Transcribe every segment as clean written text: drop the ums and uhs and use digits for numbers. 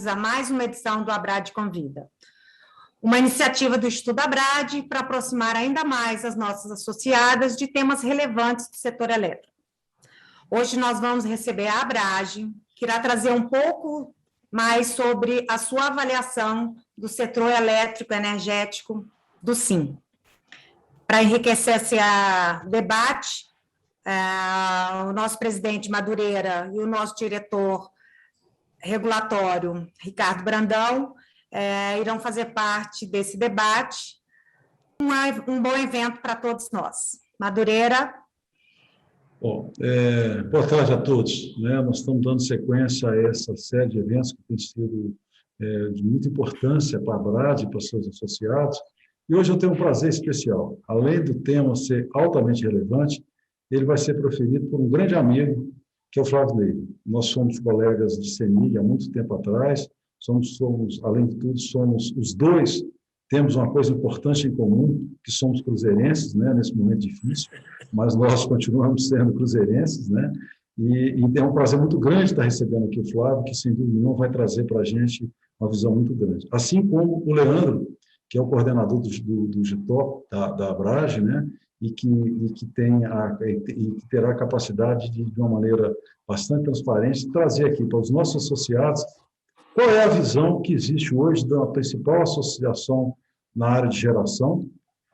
bem-vindos a mais uma edição do Abrad Convida, uma iniciativa do Estudo Abrad para aproximar ainda mais as nossas associadas de temas relevantes do setor elétrico. Hoje nós vamos receber a Abrad, que irá trazer um pouco mais sobre a sua avaliação do setor elétrico energético do SIM. Para enriquecer esse debate, o nosso presidente Madureira e o nosso diretor regulatório, Ricardo Brandão, irão fazer parte desse debate. Um bom evento para todos nós. Madureira. Bom, boa tarde a todos. Nós estamos dando sequência a essa série de eventos que tem sido de muita importância para a Abrad e para os seus associados. E hoje eu tenho um prazer especial. Além do tema ser altamente relevante, ele vai ser proferido por um grande amigo, que é o Flávio Neiva. Nós somos colegas de CEMIG há muito tempo atrás, além de tudo, somos os dois, temos uma coisa importante em comum, que somos cruzeirenses, nesse momento difícil, mas nós continuamos sendo cruzeirenses, e é um prazer muito grande estar recebendo aqui o Flávio, que, sem dúvida nenhuma, vai trazer para a gente uma visão muito grande. Assim como o Leandro, que é o coordenador do GITOP, da Abrad, e que terá a capacidade de uma maneira bastante transparente, trazer aqui para os nossos associados qual é a visão que existe hoje da principal associação na área de geração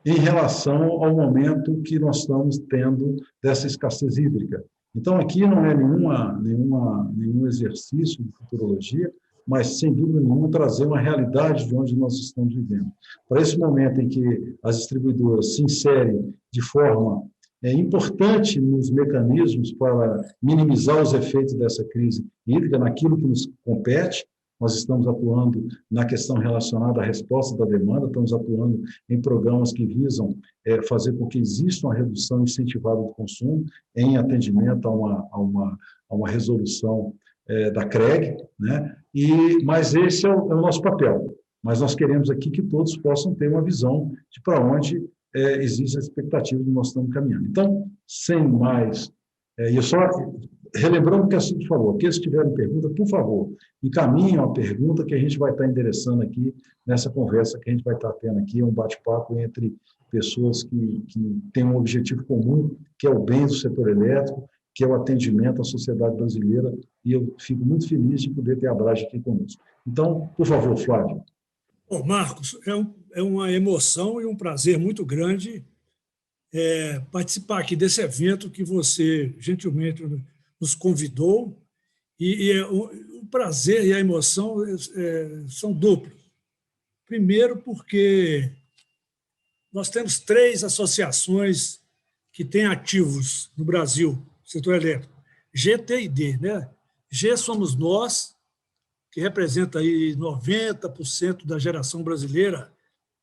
em relação ao momento que nós estamos tendo dessa escassez hídrica. Então, aqui não é nenhum exercício de futurologia, mas, sem dúvida nenhuma, trazer uma realidade de onde nós estamos vivendo. Para esse momento em que as distribuidoras se inserem de forma importante nos mecanismos para minimizar os efeitos dessa crise hídrica, naquilo que nos compete, nós estamos atuando na questão relacionada à resposta da demanda, estamos atuando em programas que visam fazer com que exista uma redução incentivada do consumo em atendimento a uma resolução da CREG, mas esse é o nosso papel. Mas nós queremos aqui que todos possam ter uma visão de para onde existe a expectativa de nós estamos caminhando. Então, sem mais, e eu só relembrando o que a Cid falou, aqueles que tiverem pergunta, por favor, encaminhem a pergunta que a gente vai estar endereçando aqui nessa conversa que a gente vai estar tendo aqui, um bate-papo entre pessoas que têm um objetivo comum, que é o bem do setor elétrico, que é o atendimento à sociedade brasileira, e eu fico muito feliz de poder ter a Abrad aqui conosco. Então, por favor, Flávio. Bom, Marcos, é uma emoção e um prazer muito grande participar aqui desse evento que você gentilmente nos convidou, e o prazer e a emoção são duplos. Primeiro, porque nós temos 3 associações que têm ativos no Brasil, setor elétrico, G, T e D. G somos nós, que representa aí 90% da geração brasileira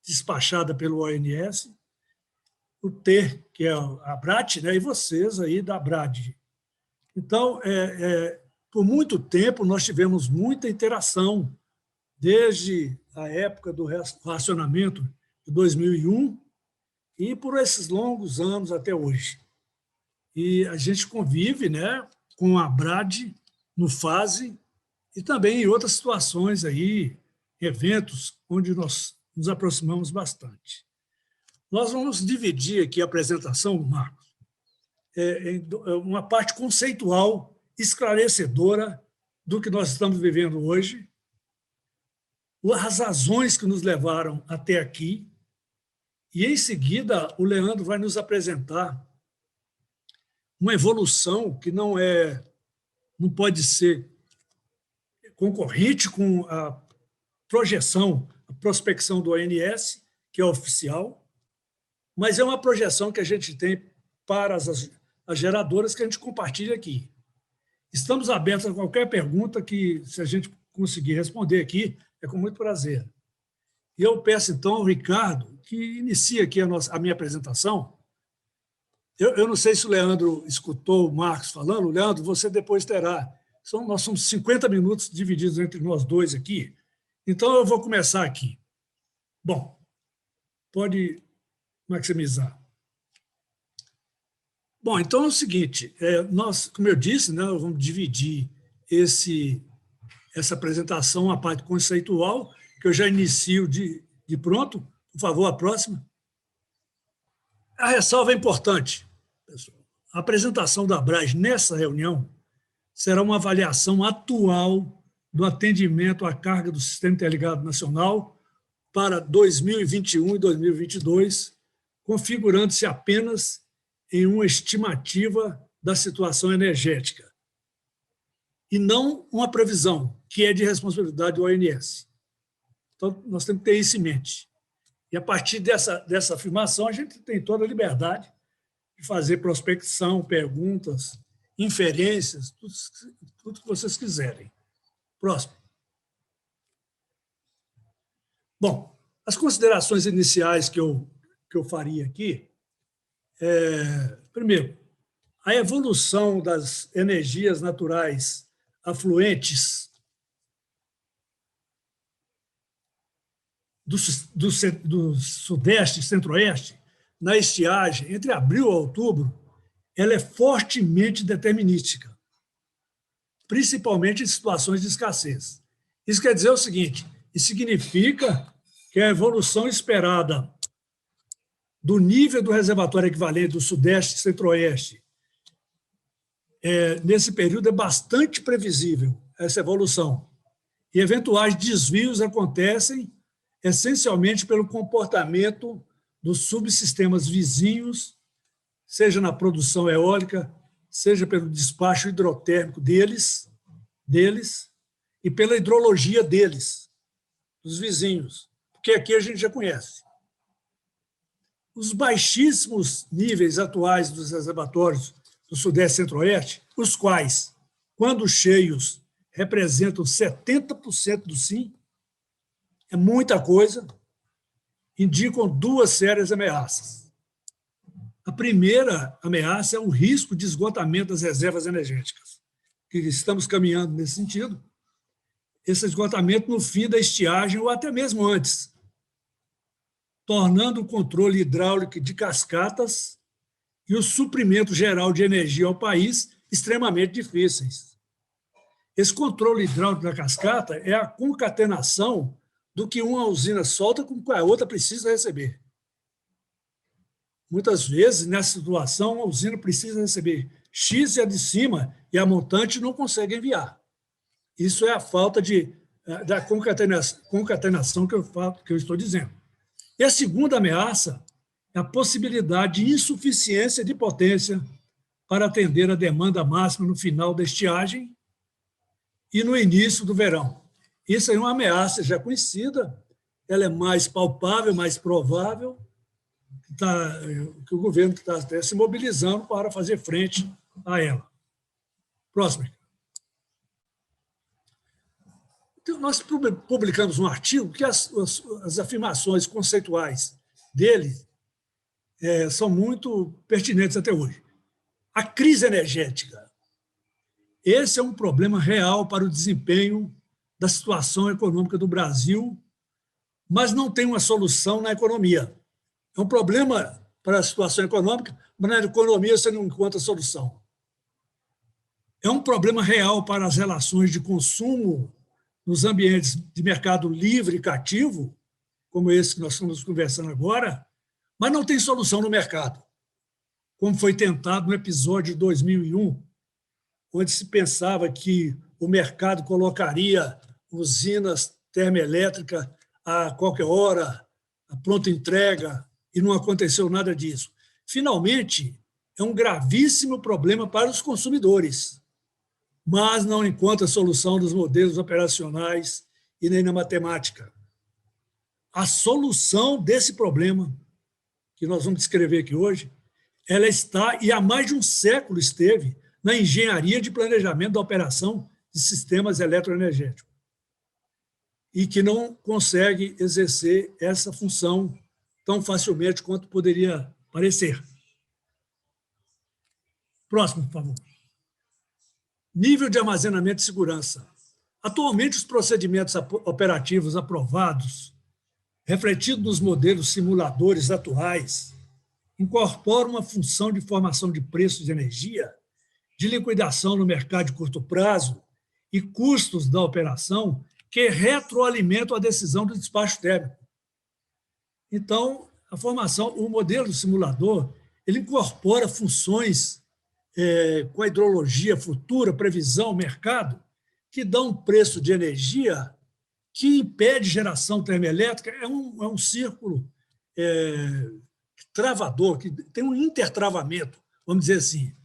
despachada pelo ONS, o T, que é a Abrad, e vocês aí da Abrad. Então, por muito tempo, nós tivemos muita interação, desde a época do racionamento de 2001 e por esses longos anos até hoje. E a gente convive com a Abrad no FASE e também em outras situações, aí, eventos onde nós nos aproximamos bastante. Nós vamos dividir aqui a apresentação, Marcos, em uma parte conceitual, esclarecedora do que nós estamos vivendo hoje, as razões que nos levaram até aqui, e, em seguida, o Leandro vai nos apresentar uma evolução que não pode ser concorrente com a projeção, a prospecção do ONS, que é oficial, mas é uma projeção que a gente tem para as geradoras que a gente compartilha aqui. Estamos abertos a qualquer pergunta que, se a gente conseguir responder aqui, é com muito prazer. E eu peço, então, ao Ricardo, que inicie aqui a minha apresentação. Eu não sei se o Leandro escutou o Marcos falando. Leandro, você depois terá. Nós somos 50 minutos divididos entre nós dois aqui. Então, eu vou começar aqui. Bom, pode maximizar. Bom, então é o seguinte, nós, como eu disse, nós vamos dividir essa apresentação, a parte conceitual, que eu já inicio de pronto. Por favor, a próxima. A ressalva é importante, pessoal. A apresentação da Abrage nessa reunião será uma avaliação atual do atendimento à carga do Sistema Interligado Nacional para 2021 e 2022, configurando-se apenas em uma estimativa da situação energética, e não uma previsão, que é de responsabilidade do ONS. Então, nós temos que ter isso em mente. E, a partir dessa afirmação, a gente tem toda a liberdade de fazer prospecção, perguntas, inferências, tudo que vocês quiserem. Próximo. Bom, as considerações iniciais que eu faria aqui, primeiro, a evolução das energias naturais afluentes do Sudeste e Centro-Oeste, na estiagem, entre abril e outubro, ela é fortemente determinística, principalmente em situações de escassez. Isso quer dizer o seguinte, isso significa que a evolução esperada do nível do reservatório equivalente do Sudeste e Centro-Oeste nesse período é bastante previsível, essa evolução. E eventuais desvios acontecem essencialmente pelo comportamento dos subsistemas vizinhos, seja na produção eólica, seja pelo despacho hidrotérmico deles e pela hidrologia deles, dos vizinhos, porque aqui a gente já conhece. Os baixíssimos níveis atuais dos reservatórios do Sudeste e Centro-Oeste, os quais, quando cheios, representam 70% do SIM, é muita coisa, indicam duas sérias ameaças. A primeira ameaça é o risco de esgotamento das reservas energéticas, que estamos caminhando nesse sentido, esse esgotamento no fim da estiagem ou até mesmo antes, tornando o controle hidráulico de cascatas e o suprimento geral de energia ao país extremamente difíceis. Esse controle hidráulico da cascata é a concatenação do que uma usina solta com que a outra precisa receber. Muitas vezes, nessa situação, a usina precisa receber X e a de cima, e a montante não consegue enviar. Isso é a falta da concatenação que eu estou dizendo. E a segunda ameaça é a possibilidade de insuficiência de potência para atender a demanda máxima no final da estiagem e no início do verão. Isso é uma ameaça já conhecida, ela é mais palpável, mais provável, que o governo está até se mobilizando para fazer frente a ela. Próximo. Então, nós publicamos um artigo que as afirmações conceituais dele são muito pertinentes até hoje. A crise energética. Esse é um problema real para o desempenho da situação econômica do Brasil, mas não tem uma solução na economia. É um problema para a situação econômica, mas na economia você não encontra solução. É um problema real para as relações de consumo nos ambientes de mercado livre e cativo, como esse que nós estamos conversando agora, mas não tem solução no mercado, como foi tentado no episódio de 2001, onde se pensava que o mercado colocaria usinas termoelétricas a qualquer hora, a pronta entrega, e não aconteceu nada disso. Finalmente, é um gravíssimo problema para os consumidores, mas não encontra solução nos modelos operacionais e nem na matemática. A solução desse problema, que nós vamos descrever aqui hoje, ela está, e há mais de um século esteve, na engenharia de planejamento da operação de sistemas eletroenergéticos, e que não consegue exercer essa função tão facilmente quanto poderia parecer. Próximo, por favor. Nível de armazenamento e segurança. Atualmente, os procedimentos operativos aprovados, refletidos nos modelos simuladores atuais, incorporam uma função de formação de preços de energia, de liquidação no mercado de curto prazo e custos da operação que retroalimentam a decisão do despacho térmico. Então, o modelo do simulador, ele incorpora funções com a hidrologia futura, previsão, mercado, que dão um preço de energia que impede geração termoelétrica. É um círculo travador, que tem um intertravamento, vamos dizer assim.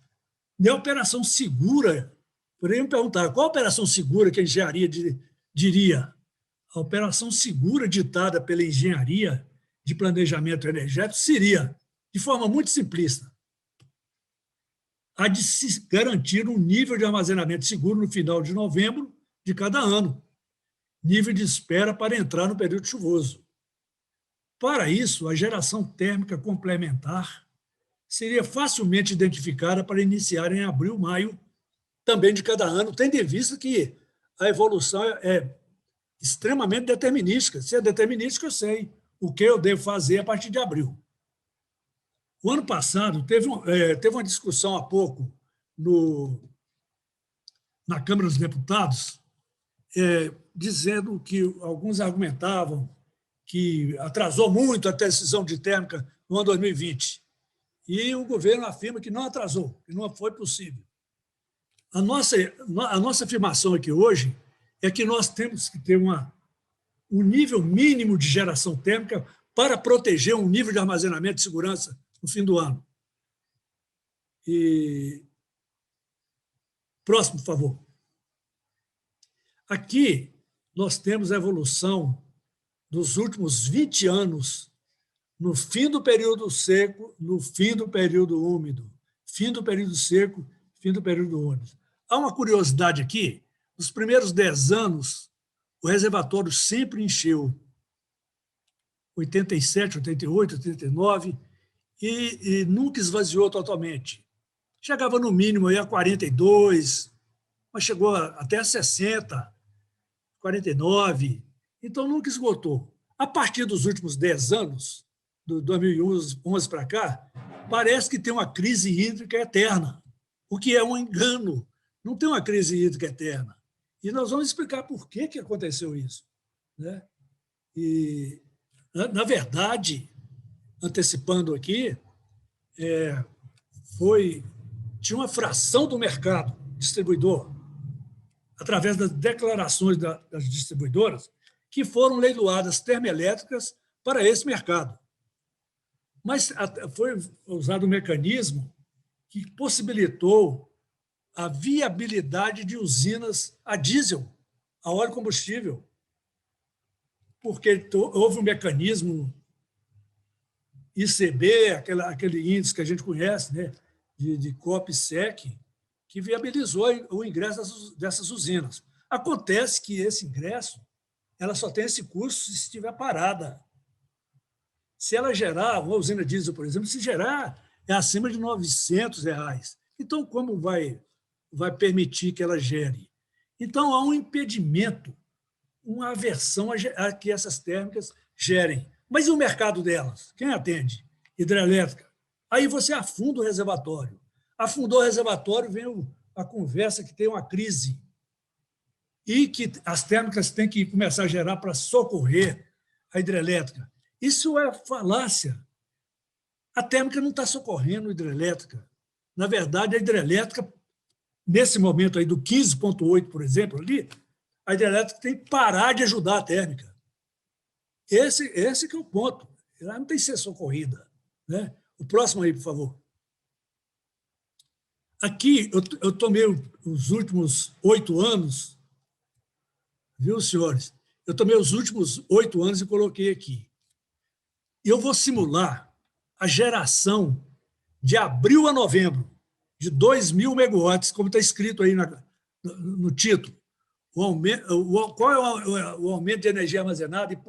E a operação segura, porém, me perguntaram, qual a operação segura que a engenharia diria? A operação segura ditada pela engenharia de planejamento energético seria, de forma muito simplista, a de se garantir um nível de armazenamento seguro no final de novembro de cada ano, nível de espera para entrar no período chuvoso. Para isso, a geração térmica complementar seria facilmente identificada para iniciar em abril, maio, também de cada ano, tendo em vista que a evolução é extremamente determinística. Se é determinística, eu sei o que eu devo fazer a partir de abril. O ano passado, teve uma discussão há pouco na Câmara dos Deputados, dizendo que alguns argumentavam que atrasou muito a decisão de térmica no ano 2020. E o governo afirma que não atrasou, que não foi possível. A nossa afirmação aqui hoje é que nós temos que ter um nível mínimo de geração térmica para proteger um nível de armazenamento de segurança no fim do ano. Próximo, por favor. Aqui nós temos a evolução dos últimos 20 anos no fim do período seco, no fim do período úmido, fim do período seco, fim do período úmido. Há uma curiosidade aqui, nos primeiros 10 anos, o reservatório sempre encheu, 87, 88, 89, e nunca esvaziou totalmente. Chegava no mínimo aí a 42, mas chegou até a 60, 49, então nunca esgotou. A partir dos últimos 10 anos, do 2011 para cá, parece que tem uma crise hídrica eterna, o que é um engano. Não tem uma crise hídrica eterna. E nós vamos explicar por que aconteceu isso, né? E, na verdade, antecipando aqui, tinha uma fração do mercado distribuidor, através das declarações das distribuidoras, que foram leiloadas termoelétricas para esse mercado. Mas foi usado um mecanismo que possibilitou a viabilidade de usinas a diesel, a óleo combustível, porque houve um mecanismo ICB, aquele índice que a gente conhece, né, de COP/SEC, que viabilizou o ingresso dessas usinas. Acontece que esse ingresso ela só tem esse custo se estiver parada. Se ela gerar, uma usina diesel, por exemplo, se gerar, é acima de R$900. Então, como vai permitir que ela gere? Então, há um impedimento, uma aversão a que essas térmicas gerem. Mas e o mercado delas? Quem atende? Hidrelétrica. Aí você afunda o reservatório. Afundou o reservatório, vem a conversa que tem uma crise e que as térmicas têm que começar a gerar para socorrer a hidrelétrica. Isso é falácia. A térmica não está socorrendo a hidrelétrica. Na verdade, a hidrelétrica, nesse momento aí do 15,8, por exemplo, ali, a hidrelétrica tem que parar de ajudar a térmica. Esse que é o ponto. Ela não tem que ser socorrida, né? O próximo aí, por favor. Aqui, eu tomei os últimos 8 anos, viu, senhores? Eu tomei os últimos 8 anos e coloquei aqui. E eu vou simular a geração de abril a novembro de 2.000 megawatts, como está escrito aí no título. Qual é o aumento de energia armazenada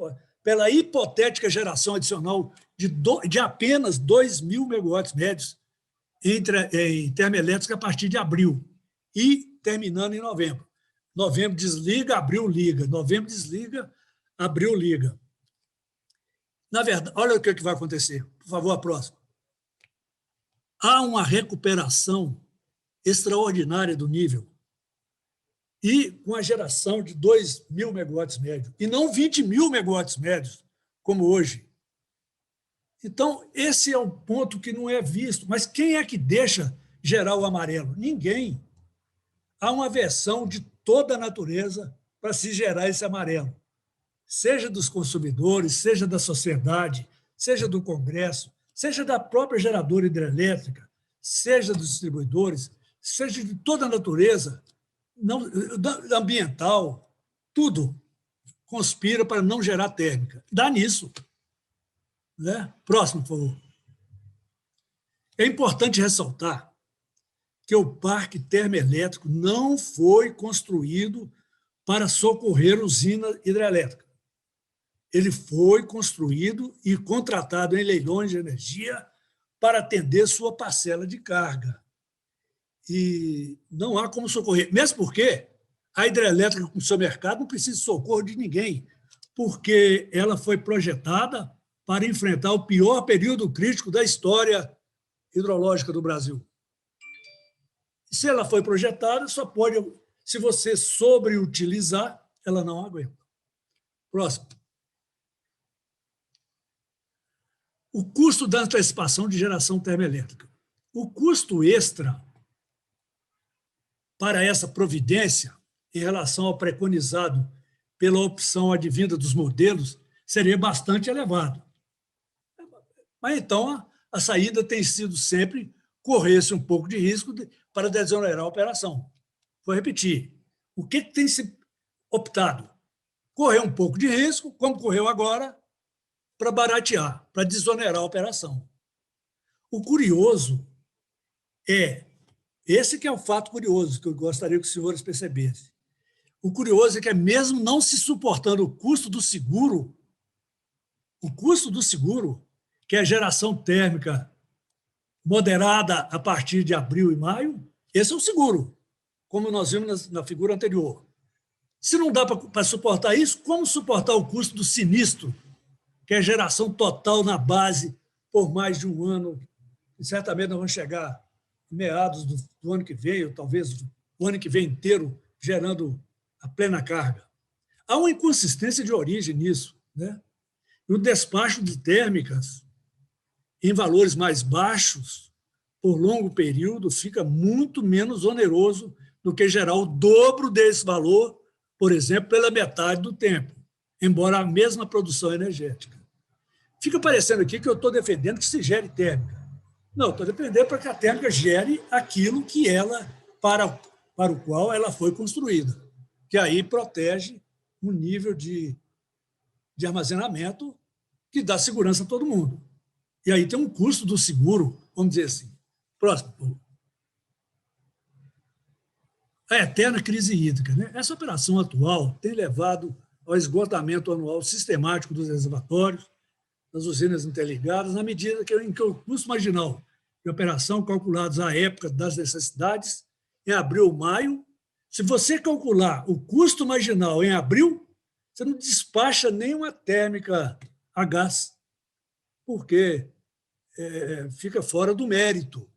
pela hipotética geração adicional de apenas 2.000 megawatts médios em termoelétrica a partir de abril e terminando em novembro. Novembro desliga, abril liga. Novembro desliga, abril liga. Na verdade, olha o que vai acontecer. Por favor, a próxima. Há uma recuperação extraordinária do nível. e com a geração de 2.000 megawatts médios, e não 20.000 megawatts médios, como hoje. Então, esse é um ponto que não é visto. Mas quem é que deixa gerar o amarelo? Ninguém. Há uma versão de toda a natureza para se gerar esse amarelo, seja dos consumidores, seja da sociedade, seja do Congresso, seja da própria geradora hidrelétrica, seja dos distribuidores, seja de toda a natureza, não, ambiental, tudo conspira para não gerar térmica. Dá nisso. Né? Próximo, por favor. É importante ressaltar que o parque termoelétrico não foi construído para socorrer usina hidrelétrica. Ele foi construído e contratado em leilões de energia para atender sua parcela de carga. E não há como socorrer, mesmo porque a hidrelétrica com seu mercado não precisa de socorro de ninguém, porque ela foi projetada para enfrentar o pior período crítico da história hidrológica do Brasil. E se ela foi projetada, só pode, se você sobreutilizar, ela não aguenta. Próximo. O custo da antecipação de geração termoelétrica. O custo extra para essa providência, em relação ao preconizado pela opção advinda dos modelos, seria bastante elevado. Mas, então, a saída tem sido sempre correr-se um pouco de risco para desonerar a operação. Vou repetir. O que tem se optado? Correr um pouco de risco, como correu agora, para baratear, para desonerar a operação. O curioso é, esse que é o fato curioso, que eu gostaria que os senhores percebessem. O curioso é que, mesmo não se suportando o custo do seguro, que é a geração térmica moderada a partir de abril e maio, esse é o seguro, como nós vimos na figura anterior. Se não dá para suportar isso, como suportar o custo do sinistro, que é a geração total na base por mais de um ano, e certamente nós vamos chegar em meados do ano que vem, ou talvez o ano que vem inteiro, gerando a plena carga. Há uma inconsistência de origem nisso, né? E o despacho de térmicas em valores mais baixos, por longo período, fica muito menos oneroso do que gerar o dobro desse valor, por exemplo, pela metade do tempo, embora a mesma produção energética. Fica parecendo aqui que eu estou defendendo que se gere térmica. Não, estou defendendo para que a térmica gere aquilo que ela, para o qual ela foi construída, que aí protege um nível de armazenamento que dá segurança a todo mundo. E aí tem um custo do seguro, vamos dizer assim. Próximo. A eterna crise hídrica. Né? Essa operação atual tem levado ao esgotamento anual sistemático dos reservatórios, das usinas interligadas, na medida em que o custo marginal de operação, calculados à época das necessidades, em abril ou maio, se você calcular o custo marginal em abril, você não despacha nenhuma térmica a gás, porque fica fora do mérito.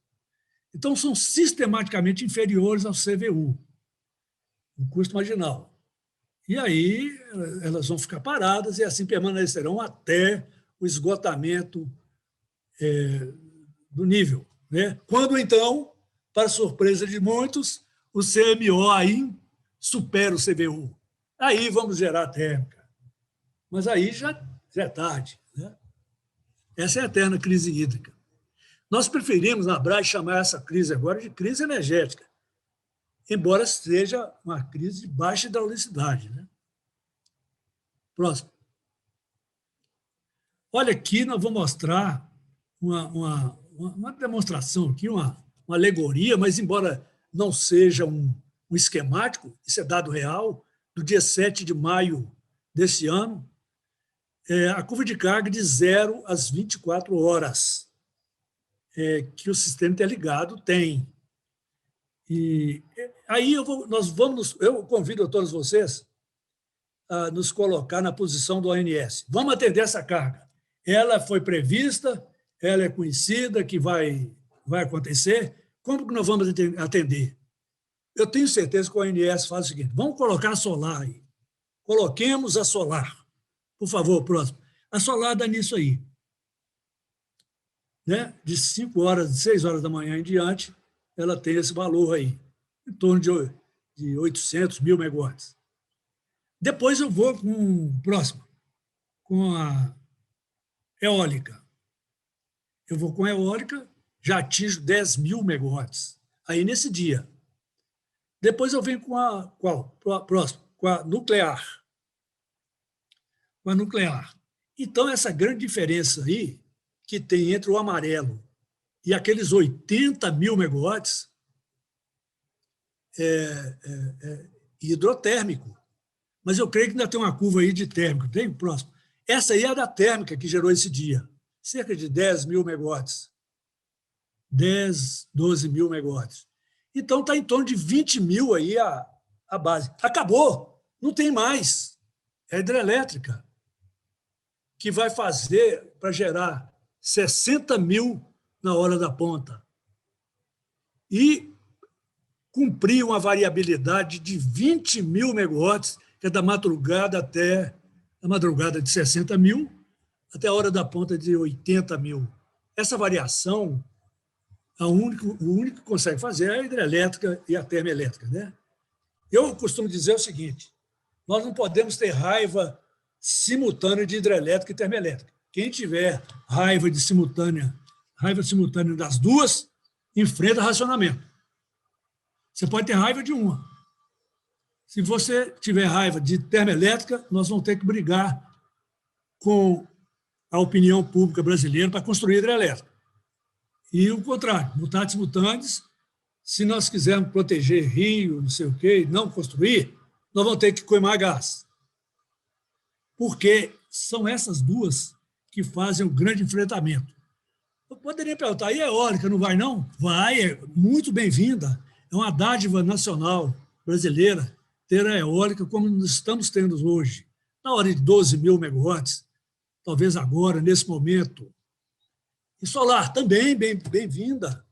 Então, são sistematicamente inferiores ao CVU, o custo marginal. E aí elas vão ficar paradas e assim permanecerão até o esgotamento do nível. Né? Quando, então, para surpresa de muitos, o CMO aí supera o CVU. Aí vamos gerar térmica. Mas aí já é tarde. Né? Essa é a eterna crise hídrica. Nós preferimos, na Abrage, chamar essa crise agora de crise energética, embora seja uma crise de baixa hidraulicidade. Né? Próximo. Olha, aqui nós vamos mostrar uma demonstração, aqui, uma alegoria, mas embora não seja um esquemático, isso é dado real, do dia 7 de maio desse ano, a curva de carga de 0 às 24 horas que o sistema interligado tem. E aí eu convido a todos vocês a nos colocar na posição do ONS. Vamos atender essa carga. Ela foi prevista, ela é conhecida, que vai acontecer. Como que nós vamos atender? eu tenho certeza que o ONS faz o seguinte: vamos colocar a solar aí. Coloquemos a solar. Por favor, próximo. A solar dá nisso aí. Né? De 5 horas, de 6 horas da manhã em diante, ela tem esse valor aí, em torno de 800 mil megawatts. Depois eu vou com o próximo, com a eólica. Eu vou com a eólica, já atinjo 10 mil megawatts, aí nesse dia. Depois eu venho com a qual? Próximo, com a nuclear. Com a nuclear. Então, essa grande diferença aí que tem entre o amarelo e aqueles 80 mil megawatts é hidrotérmico. Mas eu creio que ainda tem uma curva aí de térmico. Tem? Próximo. Essa aí é a da térmica que gerou esse dia. Cerca de 10 mil megawatts. 10, 12 mil megawatts. Então, está em torno de 20 mil aí a base. Acabou. Não tem mais. É a hidrelétrica, que vai fazer para gerar 60 mil na hora da ponta e cumprir uma variabilidade de 20 mil megawatts, que é da madrugada até a madrugada de 60 mil, até a hora da ponta de 80 mil. Essa variação, o único que consegue fazer é a hidrelétrica e a termoelétrica. Né? Eu costumo dizer o seguinte: nós não podemos ter raiva simultânea de hidrelétrica e termoelétrica. Quem tiver raiva simultânea das duas, enfrenta racionamento. Você pode ter raiva de uma. Se você tiver raiva de termoelétrica, nós vamos ter que brigar com a opinião pública brasileira para construir hidrelétrica. E o contrário, mutatis mutandis, se nós quisermos proteger rio, não sei o quê, e não construir, nós vamos ter que queimar gás. Porque são essas duas que fazem o grande enfrentamento. Eu poderia perguntar, e a eólica não vai, não? Vai, é muito bem-vinda. É uma dádiva nacional brasileira ter a eólica como nós estamos tendo hoje, na hora de 12 mil megawatts, talvez agora, nesse momento. E solar também bem-vinda.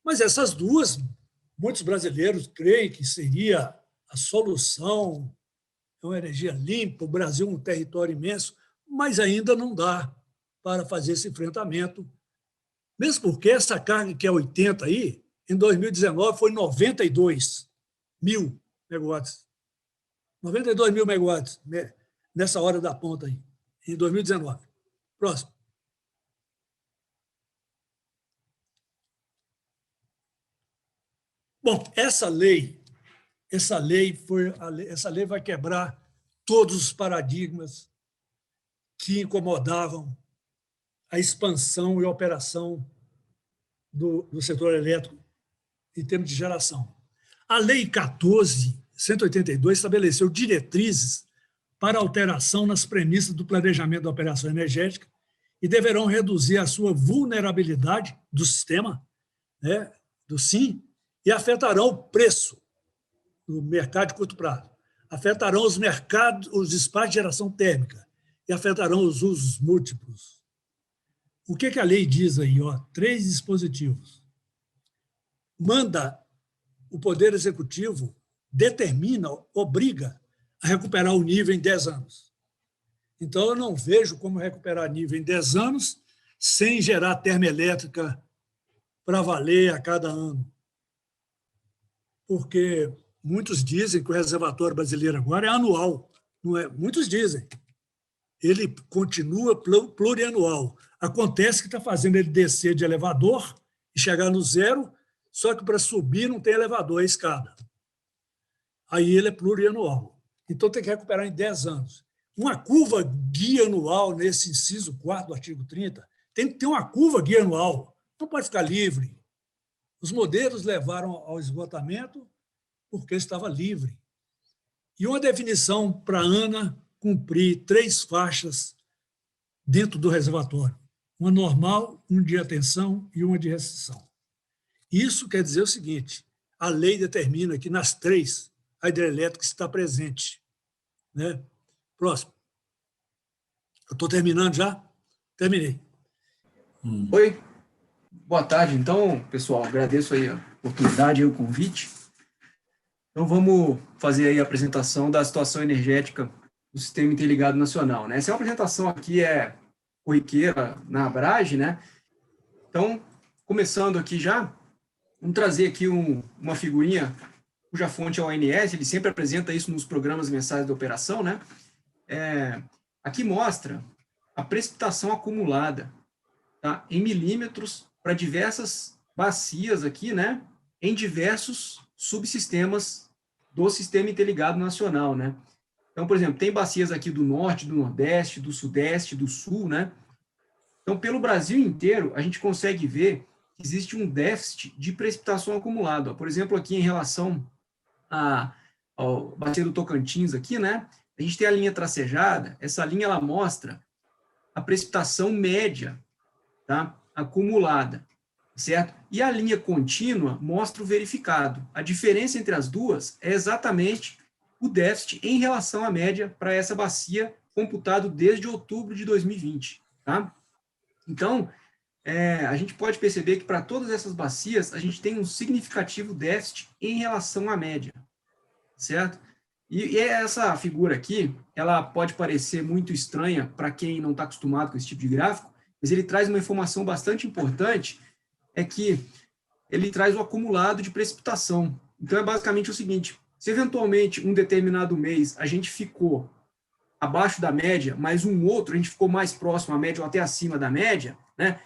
Mas essas duas, muitos brasileiros creem que seria a solução, é uma energia limpa, o Brasil é um território imenso, mas ainda não dá para fazer esse enfrentamento, mesmo porque essa carga que é 80 aí, em 2019 foi 92 mil megawatts. 92 mil megawatts nessa hora da ponta aí, em 2019. Próximo. Bom, essa lei vai quebrar todos os paradigmas que incomodavam a expansão e a operação do setor elétrico em termos de geração. A Lei 14.182 estabeleceu diretrizes para alteração nas premissas do planejamento da operação energética e deverão reduzir a sua vulnerabilidade do sistema, né, do SIM, e afetarão o preço do mercado de curto prazo, afetarão os espaços de geração térmica e afetarão os usos múltiplos. O que a lei diz aí? 3 dispositivos. Manda o Poder Executivo, determina, obriga a recuperar o nível em 10 anos. Então, eu não vejo como recuperar nível em 10 anos sem gerar termoelétrica para valer a cada ano. Porque muitos dizem que o reservatório brasileiro agora é anual. Não é? Muitos dizem. Ele continua plurianual. Acontece que está fazendo ele descer de elevador e chegar no zero, só que para subir não tem elevador, é escada. Aí ele é plurianual. Então tem que recuperar em 10 anos. Uma curva guia anual, nesse inciso 4º do artigo 30, tem que ter uma curva guia anual. Não pode ficar livre. Os modelos levaram ao esgotamento porque estava livre. E uma definição para a ANA cumprir 3 faixas dentro do reservatório. Uma normal, uma de atenção e uma de restrição. Isso quer dizer o seguinte: a lei determina que nas 3 a hidrelétrica está presente. Né? Próximo. Eu estou terminando já? Terminei. Oi, boa tarde. Então, pessoal, agradeço aí a oportunidade e o convite. Então, vamos fazer aí a apresentação da situação energética do Sistema Interligado Nacional, né? Essa apresentação aqui é corriqueira na Abrage, né? Então, começando aqui já, vamos trazer aqui uma figurinha cuja fonte é o ONS, ele sempre apresenta isso nos programas mensais da operação, né? Aqui mostra a precipitação acumulada, tá? Em milímetros para diversas bacias aqui, né? Em diversos subsistemas do Sistema Interligado Nacional, né? Então, por exemplo, tem bacias aqui do norte, do nordeste, do sudeste, do sul, né? Então, pelo Brasil inteiro, a gente consegue ver que existe um déficit de precipitação acumulado. Por exemplo, aqui em relação ao bacia do Tocantins aqui, né? A gente tem a linha tracejada, essa linha ela mostra a precipitação média, tá? Acumulada, certo? E a linha contínua mostra o verificado. A diferença entre as duas é exatamente o déficit em relação à média para essa bacia, computado desde outubro de 2020, tá? Então, a gente pode perceber que para todas essas bacias, a gente tem um significativo déficit em relação à média, certo? E essa figura aqui, ela pode parecer muito estranha para quem não está acostumado com esse tipo de gráfico, mas ele traz uma informação bastante importante, é que ele traz o acumulado de precipitação. Então, é basicamente o seguinte, se eventualmente um determinado mês a gente ficou abaixo da média, mas um outro a gente ficou mais próximo à média ou até acima da média, né?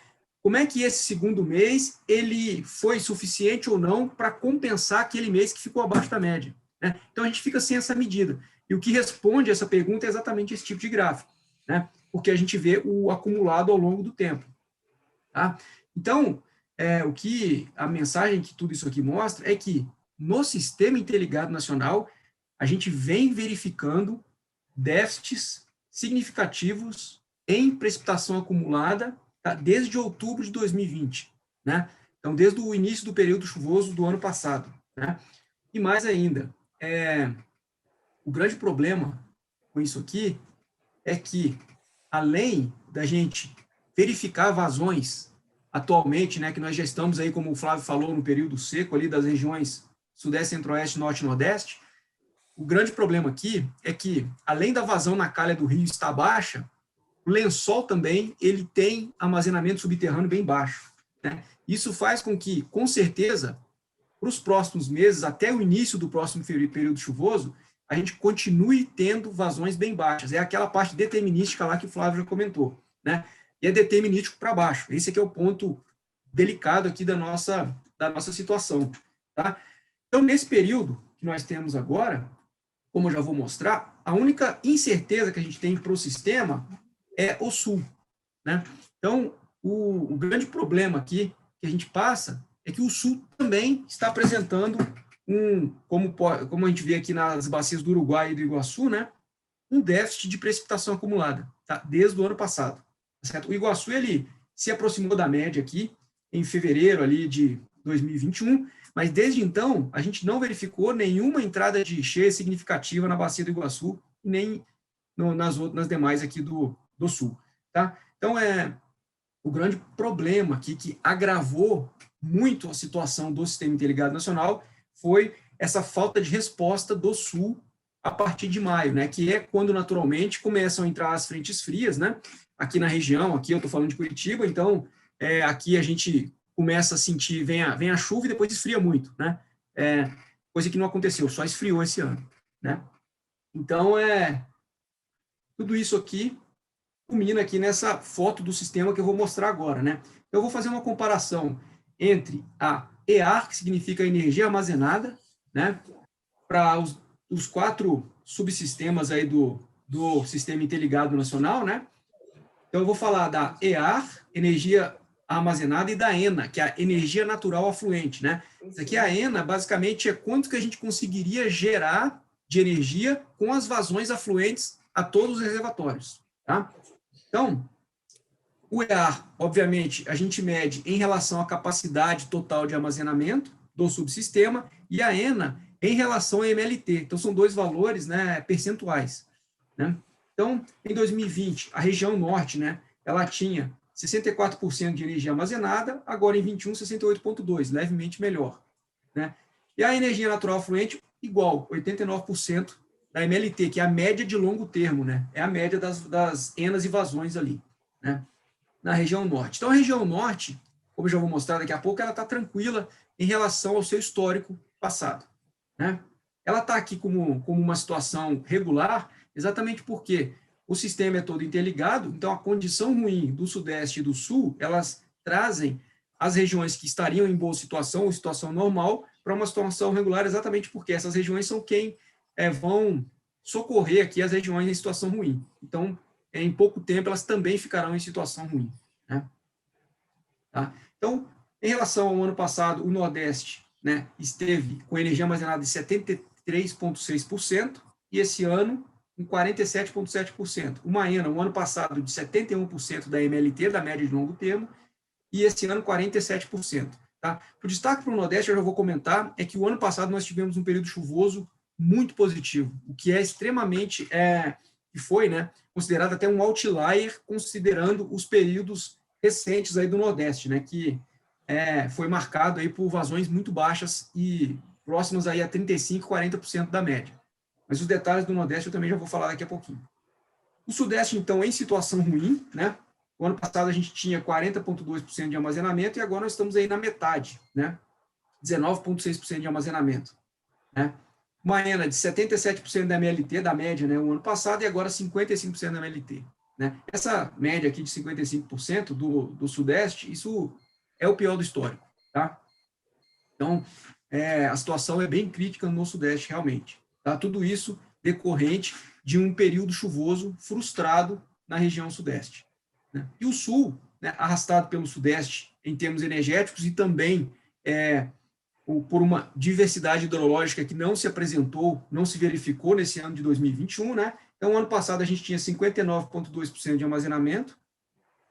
Como é que esse segundo mês ele foi suficiente ou não para compensar aquele mês que ficou abaixo da média, né? Então, a gente fica sem essa medida. E o que responde essa pergunta é exatamente esse tipo de gráfico, né? Porque a gente vê o acumulado ao longo do tempo, tá? Então, a mensagem que tudo isso aqui mostra é que no Sistema Interligado Nacional, a gente vem verificando déficits significativos em precipitação acumulada, tá? Desde outubro de 2020, né? Então, desde o início do período chuvoso do ano passado, né? E mais ainda, o grande problema com isso aqui é que, além da gente verificar vazões atualmente, né, que nós já estamos aí, como o Flávio falou, no período seco ali das regiões sudeste, centro-oeste, norte e nordeste, o grande problema aqui é que, além da vazão na calha do rio estar baixa, o lençol também ele tem armazenamento subterrâneo bem baixo, né? Isso faz com que, com certeza, para os próximos meses, até o início do próximo período chuvoso, a gente continue tendo vazões bem baixas. É aquela parte determinística lá que o Flávio já comentou, né? E é determinístico para baixo. Esse aqui é o ponto delicado aqui da nossa situação, tá? Então, nesse período que nós temos agora, como eu já vou mostrar, a única incerteza que a gente tem para o sistema é o sul, né? Então, o grande problema aqui que a gente passa é que o sul também está apresentando como a gente vê aqui nas bacias do Uruguai e do Iguaçu, né? Um déficit de precipitação acumulada, tá? Desde o ano passado, certo? O Iguaçu, ele se aproximou da média aqui em fevereiro ali de 2021, mas desde então a gente não verificou nenhuma entrada de cheia significativa na bacia do Iguaçu, nem nas demais aqui do sul, tá? Então, o grande problema aqui que agravou muito a situação do Sistema Interligado Nacional foi essa falta de resposta do sul a partir de maio, né? Que é quando naturalmente começam a entrar as frentes frias, né? Aqui na região, aqui eu estou falando de Curitiba, então aqui a gente começa a sentir, vem a chuva e depois esfria muito, né? Coisa que não aconteceu, só esfriou esse ano, né? Então, tudo isso aqui culmina aqui nessa foto do sistema que eu vou mostrar agora, né? Eu vou fazer uma comparação entre a EAR, que significa energia armazenada, né? Para os 4 subsistemas aí do Sistema Interligado Nacional, né? Então, eu vou falar da EAR, energia armazenada, e da ENA, que é a energia natural afluente, né? Isso aqui, a ENA, basicamente, é quanto que a gente conseguiria gerar de energia com as vazões afluentes a todos os reservatórios, tá? Então, o EAR, obviamente, a gente mede em relação à capacidade total de armazenamento do subsistema, e a ENA em relação a MLT. Então, são 2 valores, né, percentuais, né? Então, em 2020, a região norte, né, ela tinha 64% de energia armazenada, agora em 21, 68,2%, levemente melhor, né? E a energia natural afluente, igual, 89% da MLT, que é a média de longo termo, né? É a média das enas e vazões ali, né? Na região norte. Então, a região norte, como eu já vou mostrar daqui a pouco, ela está tranquila em relação ao seu histórico passado, né? Ela está aqui como uma situação regular, exatamente porque o sistema é todo interligado, então a condição ruim do Sudeste e do Sul, elas trazem as regiões que estariam em boa situação, ou situação normal, para uma situação regular, exatamente porque essas regiões são quem vão socorrer aqui as regiões em situação ruim. Então, em pouco tempo, elas também ficarão em situação ruim, né? Tá? Então, em relação ao ano passado, o Nordeste, né, esteve com energia armazenada de 73,6%, e esse ano em 47,7%. Uma ENA, o ano passado, de 71% da MLT, da média de longo termo, e esse ano 47%. Tá? O destaque para o Nordeste, eu já vou comentar, é que o ano passado nós tivemos um período chuvoso muito positivo, o que é extremamente, que foi, né, considerado até um outlier, considerando os períodos recentes aí do Nordeste, né, que foi marcado aí por vazões muito baixas e próximas aí a 35%, 40% da média. Mas os detalhes do Nordeste eu também já vou falar daqui a pouquinho. O Sudeste, então, em situação ruim, né? O ano passado a gente tinha 40,2% de armazenamento e agora nós estamos aí na metade, né? 19,6% de armazenamento, né? Uma ENA de 77% da MLT, da média, né, o ano passado, e agora 55% da MLT, né? Essa média aqui de 55% do Sudeste, isso é o pior do histórico, tá? Então, a situação é bem crítica no Sudeste, realmente. Tá? Tudo isso decorrente de um período chuvoso frustrado na região Sudeste, né? E o Sul, né, arrastado pelo Sudeste em termos energéticos e também por uma diversidade hidrológica que não se apresentou, não se verificou nesse ano de 2021, né? Então, ano passado a gente tinha 59,2% de armazenamento,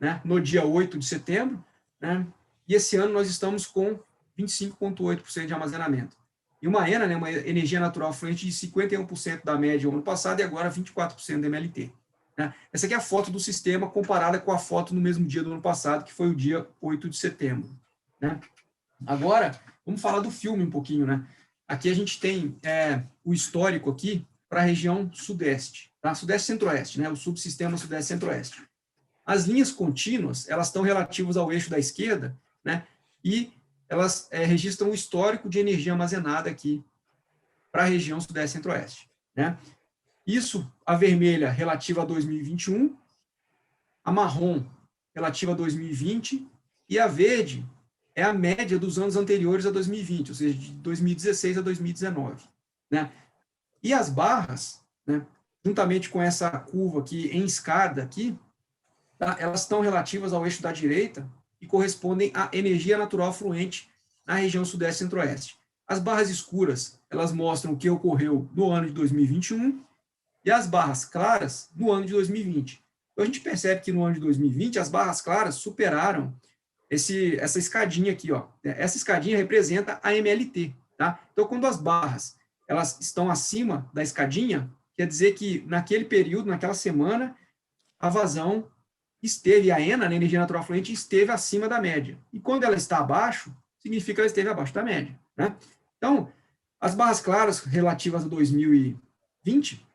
né, no dia 8 de setembro, né? E esse ano nós estamos com 25,8% de armazenamento. E uma ENA, né, uma energia natural fluente de 51% da média no ano passado e agora 24% da MLT. Né? Essa aqui é a foto do sistema comparada com a foto no mesmo dia do ano passado, que foi o dia 8 de setembro. Né? Agora, vamos falar do filme um pouquinho. Né? Aqui a gente tem o histórico aqui para a região Sudeste, tá? Sudeste-Centro-Oeste, né? O subsistema Sudeste-Centro-Oeste. As linhas contínuas, elas estão relativas ao eixo da esquerda, né? E elas registram o histórico de energia armazenada aqui para a região Sudeste-Centro-Oeste, né? Isso, a vermelha relativa a 2021, a marrom relativa a 2020 e a verde é a média dos anos anteriores a 2020, ou seja, de 2016 a 2019, né? E as barras, né, juntamente com essa curva aqui em escada aqui, tá, elas estão relativas ao eixo da direita e correspondem à energia natural fluente na região Sudeste e Centro-Oeste. As barras escuras, elas mostram o que ocorreu no ano de 2021 e as barras claras no ano de 2020. Então, a gente percebe que no ano de 2020 as barras claras superaram essa escadinha aqui, ó. Essa escadinha representa a MLT, tá? Então, quando as barras elas estão acima da escadinha, quer dizer que naquele período, naquela semana, a vazão esteve, a ENA, a energia natural fluente, esteve acima da média. E quando ela está abaixo, significa que ela esteve abaixo da média, né? Então, as barras claras relativas a 2020,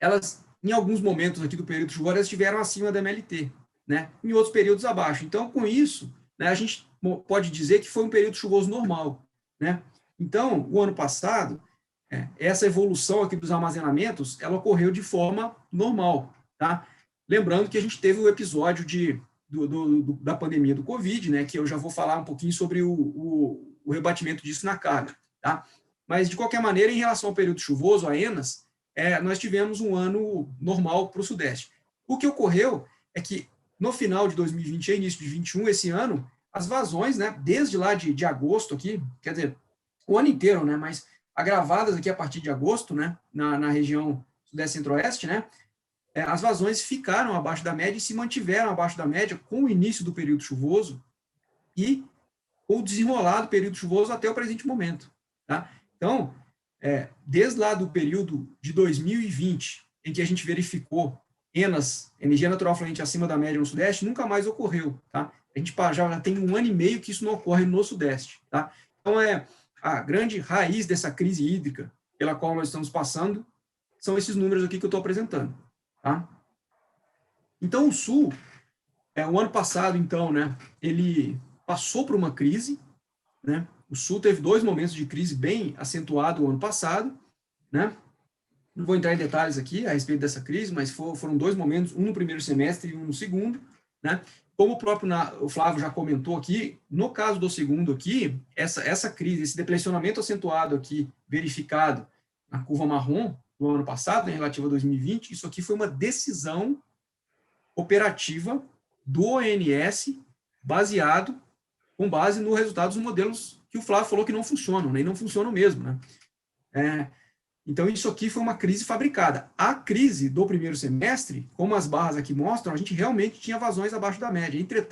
elas, em alguns momentos aqui do período chuvoso, elas estiveram acima da MLT, né? Em outros períodos abaixo. Então, com isso, né, a gente pode dizer que foi um período chuvoso normal, né? Então, o ano passado, essa evolução aqui dos armazenamentos, ela ocorreu de forma normal, tá? Lembrando que a gente teve o episódio da pandemia do Covid, né, que eu já vou falar um pouquinho sobre o rebatimento disso na carga, tá? Mas, de qualquer maneira, em relação ao período chuvoso, a ENAS, nós tivemos um ano normal para o Sudeste. O que ocorreu é que, no final de 2020 e início de 2021, esse ano, as vazões, né, desde lá de agosto aqui, quer dizer, o ano inteiro, né, mas agravadas aqui a partir de agosto, né, na região Sudeste e Centro-Oeste, né, as vazões ficaram abaixo da média e se mantiveram abaixo da média com o início do período chuvoso e o desenrolar do período chuvoso até o presente momento, tá? Então, desde lá do período de 2020, em que a gente verificou ENAS, energia natural fluente acima da média no Sudeste, nunca mais ocorreu, tá? A gente já tem 1 ano e meio que isso não ocorre no Sudeste, tá? Então, a grande raiz dessa crise hídrica pela qual nós estamos passando são esses números aqui que eu estou apresentando. Tá? Então, o Sul, o ano passado, então, né, ele passou por uma crise, né? O Sul teve 2 momentos de crise bem acentuado o ano passado, né? Não vou entrar em detalhes aqui a respeito dessa crise, mas foram 2 momentos, um no primeiro semestre e um no segundo, né? Como o Flávio já comentou aqui, no caso do segundo aqui, essa crise, esse depressionamento acentuado aqui, verificado na curva marrom do ano passado, em relativo a 2020, isso aqui foi uma decisão operativa do ONS, com base no resultado dos modelos que o Flávio falou que não funcionam, nem não funcionam mesmo, né? Então, isso aqui foi uma crise fabricada. A crise do primeiro semestre, como as barras aqui mostram, a gente realmente tinha vazões abaixo da média. Entretanto,